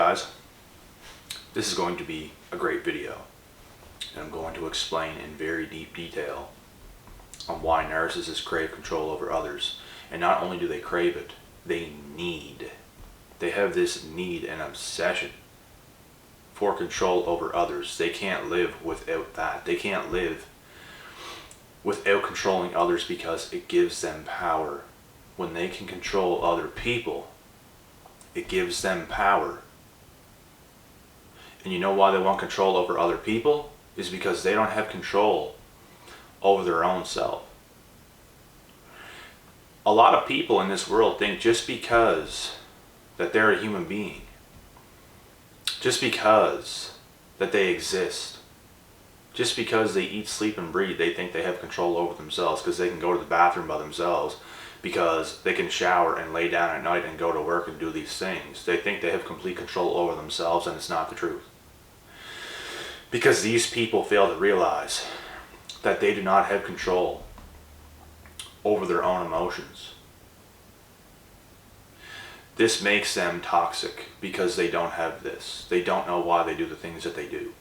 guys, this is going to be a great video, and I'm going to explain in very deep detail on why narcissists crave control over others. And not only do they crave it, they have this need and obsession for control over others. They can't live without that. They can't live without controlling others because it gives them power. When they can control other people, it gives them power. And you know why they want control over other people? Is because they don't have control over their own self. A lot of people in this world think just because that they're a human being, just because that they exist, just because they eat, sleep, and breathe, they think they have control over themselves because they can go to the bathroom by themselves, because they can shower and lay down at night and go to work and do these things. They think they have complete control over themselves, and it's not the truth. Because these people fail to realize that they do not have control over their own emotions. This makes them toxic because they don't have this. They don't know why they do the things that they do.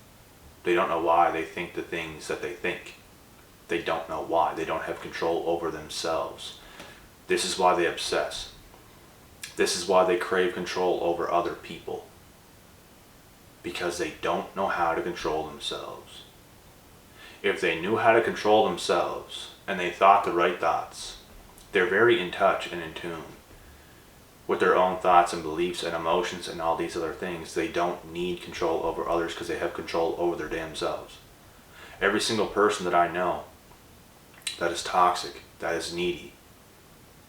They don't know why they think the things that they think. They don't know why. They don't have control over themselves. This is why they obsess. This is why they crave control over other people. Because they don't know how to control themselves. If they knew how to control themselves and they thought the right thoughts, they're very in touch and in tune with their own thoughts and beliefs and emotions and all these other things. They don't need control over others because they have control over their damn selves. Every single person that I know that is toxic, that is needy,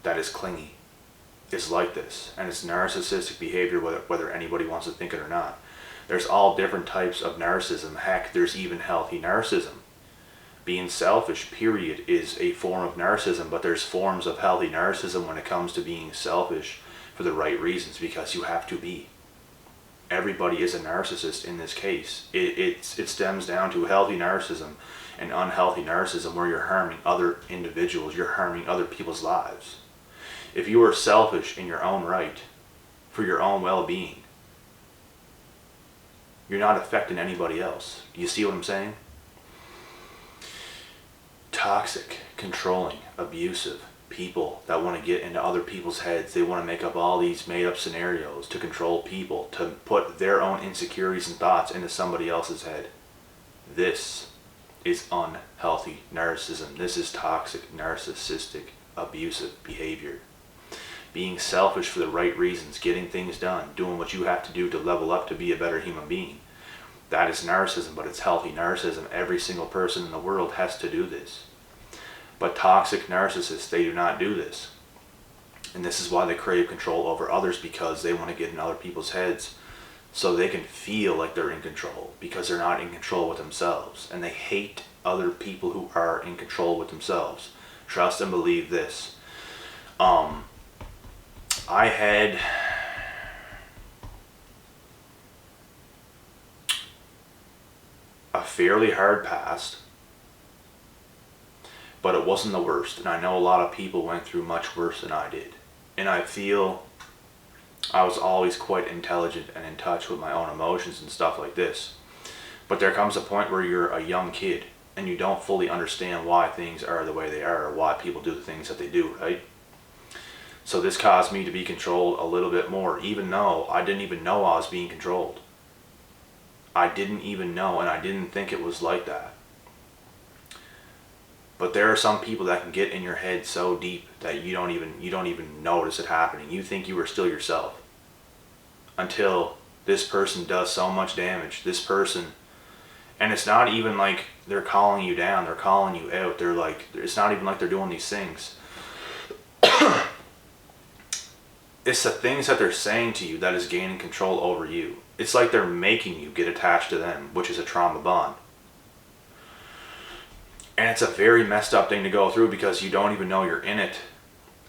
that is clingy, is like this. And it's narcissistic behavior, whether anybody wants to think it or not. There's all different types of narcissism. Heck, there's even healthy narcissism. Being selfish, period, is a form of narcissism, but there's forms of healthy narcissism when it comes to being selfish for the right reasons, because you have to be. Everybody is a narcissist in this case. It stems down to healthy narcissism and unhealthy narcissism, where you're harming other individuals, you're harming other people's lives. If you are selfish in your own right, for your own well-being, you're not affecting anybody else. You see what I'm saying? Toxic, controlling, abusive people that want to get into other people's heads. They want to make up all these made-up scenarios to control people, to put their own insecurities and thoughts into somebody else's head. This is unhealthy narcissism. This is toxic, narcissistic, abusive behavior. Being selfish for the right reasons, getting things done, doing what you have to do to level up to be a better human being. That is narcissism, but it's healthy narcissism. Every single person in the world has to do this. But toxic narcissists, they do not do this. And this is why they crave control over others, because they want to get in other people's heads so they can feel like they're in control, because they're not in control with themselves. And they hate other people who are in control with themselves. Trust and believe this. I had a fairly hard past, but it wasn't the worst. And I know a lot of people went through much worse than I did. And I feel I was always quite intelligent and in touch with my own emotions and stuff like this. But there comes a point where you're a young kid and you don't fully understand why things are the way they are, or why people do the things that they do, right? So this caused me to be controlled a little bit more, even though I didn't even know I was being controlled. I didn't even know, and I didn't think it was like that. But there are some people that can get in your head so deep that you don't even notice it happening. You think you are still yourself until this person does so much damage. This person, and it's not even like they're calling you down, they're calling you out. They're like, it's not even like they're doing these things. It's the things that they're saying to you that is gaining control over you. It's like they're making you get attached to them, which is a trauma bond. And it's a very messed up thing to go through, because you don't even know you're in it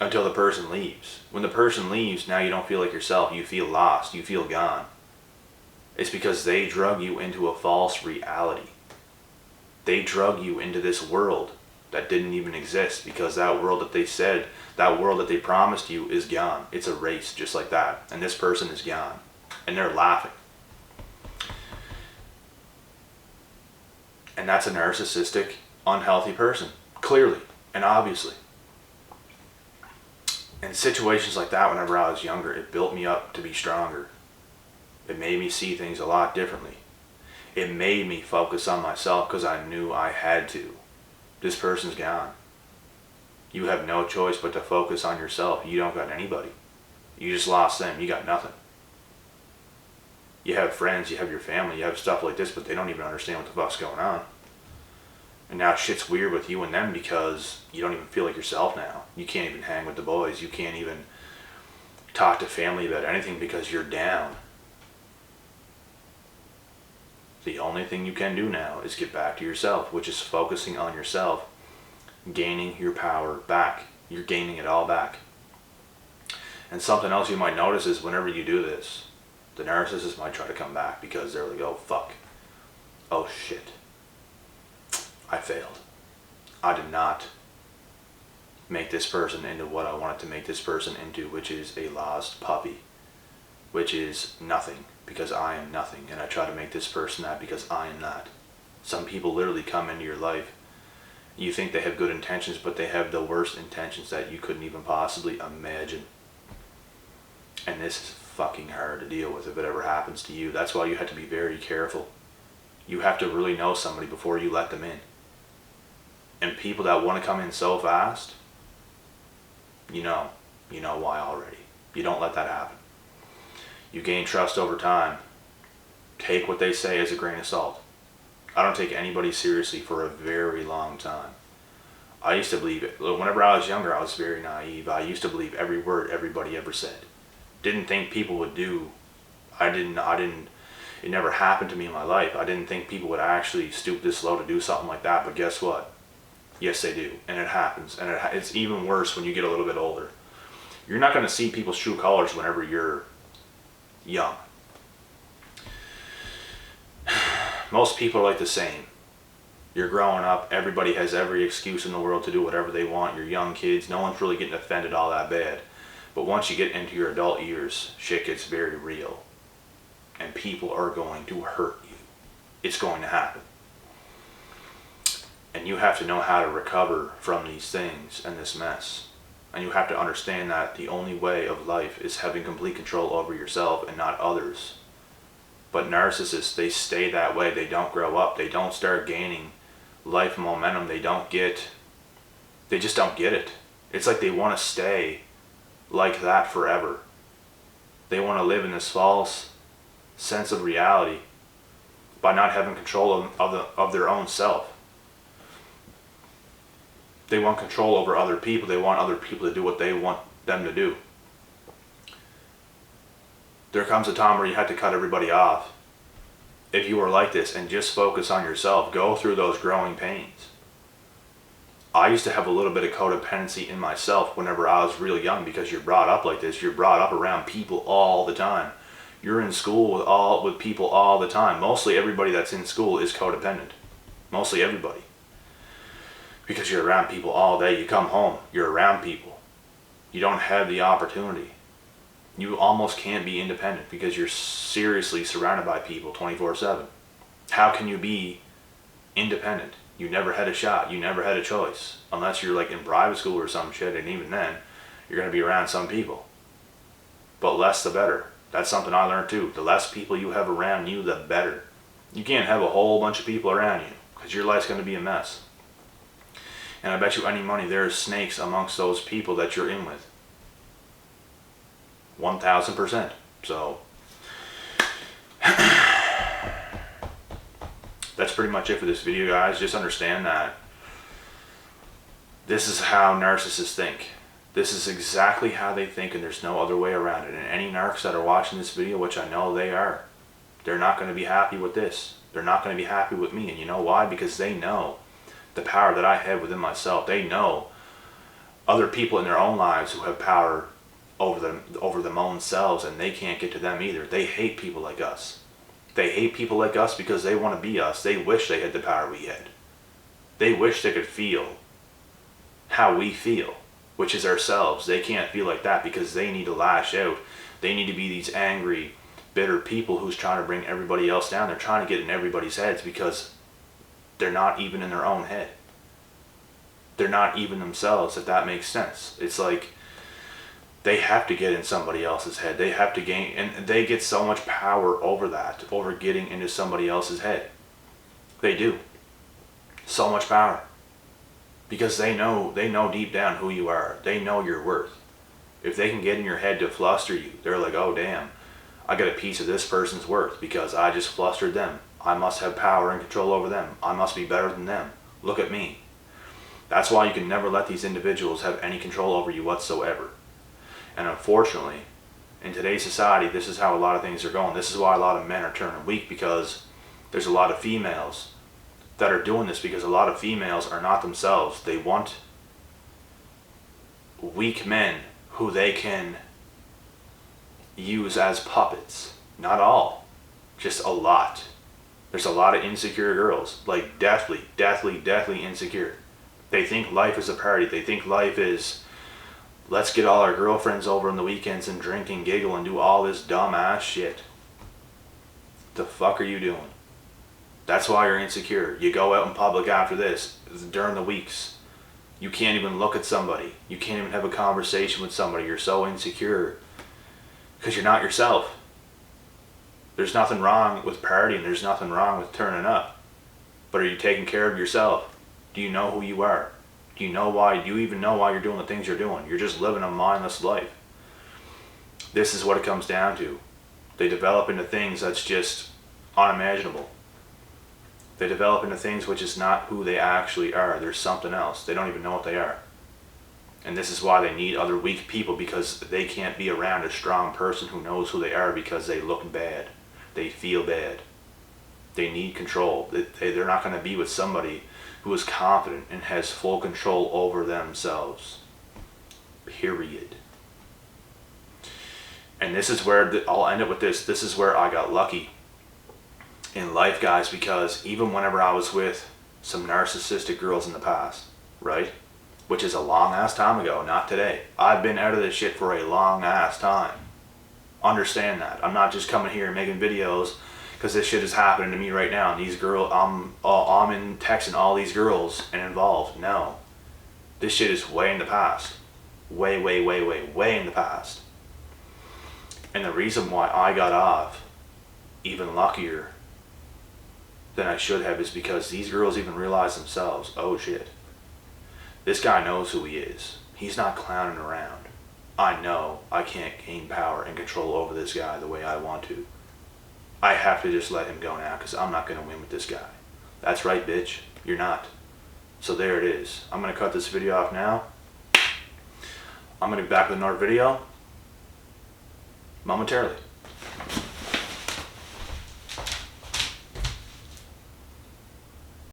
until the person leaves. When the person leaves, now you don't feel like yourself. You feel lost. You feel gone. It's because they drug you into a false reality. They drug you into this world that didn't even exist, because that world that they said, that world that they promised you is gone. It's erased just like that. And this person is gone. And they're laughing. And that's a narcissistic, unhealthy person, clearly and obviously. In situations like that, whenever I was younger, it built me up to be stronger. It made me see things a lot differently. It made me focus on myself because I knew I had to. This person's gone. You have no choice but to focus on yourself. You don't got anybody. You just lost them. You got nothing. You have friends, you have your family, you have stuff like this, but they don't even understand what the fuck's going on. And now shit's weird with you and them because you don't even feel like yourself now. You can't even hang with the boys. You can't even talk to family about anything because you're down. The only thing you can do now is get back to yourself, which is focusing on yourself, gaining your power back. You're gaining it all back. And something else you might notice is whenever you do this, the narcissist might try to come back because they're like, oh fuck, oh shit, I failed. I did not make this person into what I wanted to make this person into, which is a lost puppy, which is nothing because I am nothing, and I try to make this person that because I am not. Some people literally come into your life, you think they have good intentions, but they have the worst intentions that you couldn't even possibly imagine. And this is fucking hard to deal with if it ever happens to you. That's why you have to be very careful. You have to really know somebody before you let them in. And people that want to come in so fast, you know why already. You don't let that happen. You gain trust over time. Take what they say as a grain of salt. I don't take anybody seriously for a very long time. I used to believe it. Whenever I was younger, I was very naive. I used to believe every word everybody ever said. Didn't think people would do. It never happened to me in my life. I didn't think people would actually stoop this low to do something like that, but guess what? Yes, they do, and it happens, and it's even worse when you get a little bit older. You're not going to see people's true colors whenever you're young. Most people are like the same. You're growing up, everybody has every excuse in the world to do whatever they want. You're young kids, no one's really getting offended all that bad. But once you get into your adult years, shit gets very real. And people are going to hurt you. It's going to happen. And you have to know how to recover from these things and this mess. And you have to understand that the only way of life is having complete control over yourself and not others. But narcissists, they stay that way. They don't grow up. They don't start gaining life momentum. They just don't get it. It's like they want to stay like that forever. They want to live in this false sense of reality by not having control of their own self. They want control over other people. They want other people to do what they want them to do. There comes a time where you have to cut everybody off. If you are like this and just focus on yourself, go through those growing pains. I used to have a little bit of codependency in myself whenever I was real young because you're brought up like this. You're brought up around people all the time. You're in school with people all the time. Mostly everybody that's in school is codependent. Mostly everybody. Because you're around people all day. You come home, you're around people. You don't have the opportunity. You almost can't be independent because you're seriously surrounded by people 24/7. How can you be independent? You never had a shot. You never had a choice. Unless you're like in private school or some shit, and even then, you're going to be around some people. But less the better. That's something I learned too. The less people you have around you, the better. You can't have a whole bunch of people around you because your life's going to be a mess. And I bet you any money there's snakes amongst those people that you're in with. 1000%. So that's pretty much it for this video, guys. Just understand that this is how narcissists think. This is exactly how they think, and there's no other way around it. And any narcs that are watching this video, which I know they are, they're not going to be happy with this. They're not going to be happy with me. And you know why? Because they know the power that I have within myself. They know other people in their own lives who have power over them own selves, and they can't get to them either. They hate people like us. They hate people like us because they want to be us. They wish they had the power we had. They wish they could feel how we feel, which is ourselves. They can't feel like that because they need to lash out. They need to be these angry, bitter people who's trying to bring everybody else down. They're trying to get in everybody's heads because they're not even in their own head. They're not even themselves, if that makes sense. It's like they have to get in somebody else's head. They have to gain, and they get so much power over that, over getting into somebody else's head. They do. So much power. Because they know deep down who you are. They know your worth. If they can get in your head to fluster you, they're like, oh damn, I got a piece of this person's worth because I just flustered them. I must have power and control over them. I must be better than them. Look at me. That's why you can never let these individuals have any control over you whatsoever. And unfortunately, in today's society, this is how a lot of things are going. This is why a lot of men are turning weak, because there's a lot of females that are doing this, because a lot of females are not themselves. They want weak men who they can use as puppets. Not all, just a lot. There's a lot of insecure girls, like deathly insecure. They think life is a party. They think life is, let's get all our girlfriends over on the weekends and drink and giggle and do all this dumb ass shit. The fuck are you doing? That's why you're insecure. You go out in public after this, during the weeks. You can't even look at somebody. You can't even have a conversation with somebody. You're so insecure because you're not yourself. There's nothing wrong with partying. There's nothing wrong with turning up. But are you taking care of yourself? Do you know who you are? Do you know why? Do you even know why you're doing the things you're doing? You're just living a mindless life. This is what it comes down to. They develop into things that's just unimaginable. They develop into things which is not who they actually are. There's something else. They don't even know what they are. And this is why they need other weak people, because they can't be around a strong person who knows who they are, because they look bad. They feel bad. They need control. They're not going to be with somebody who is confident and has full control over themselves. Period. And this is where, I'll end it with this. This is where I got lucky in life, guys, because even whenever I was with some narcissistic girls in the past, right? Which is a long ass time ago, not today. I've been out of this shit for a long ass time. Understand that. I'm not just coming here and making videos because this shit is happening to me right now. And these girls, I'm in texting all these girls and involved. No. This shit is way in the past. Way in the past. And the reason why I got off even luckier than I should have is because these girls even realize themselves, oh shit, this guy knows who he is. He's not clowning around. I know I can't gain power and control over this guy the way I want to. I have to just let him go now because I'm not going to win with this guy. That's right, bitch. You're not. So there it is. I'm going to cut this video off now. I'm going to be back with another video momentarily.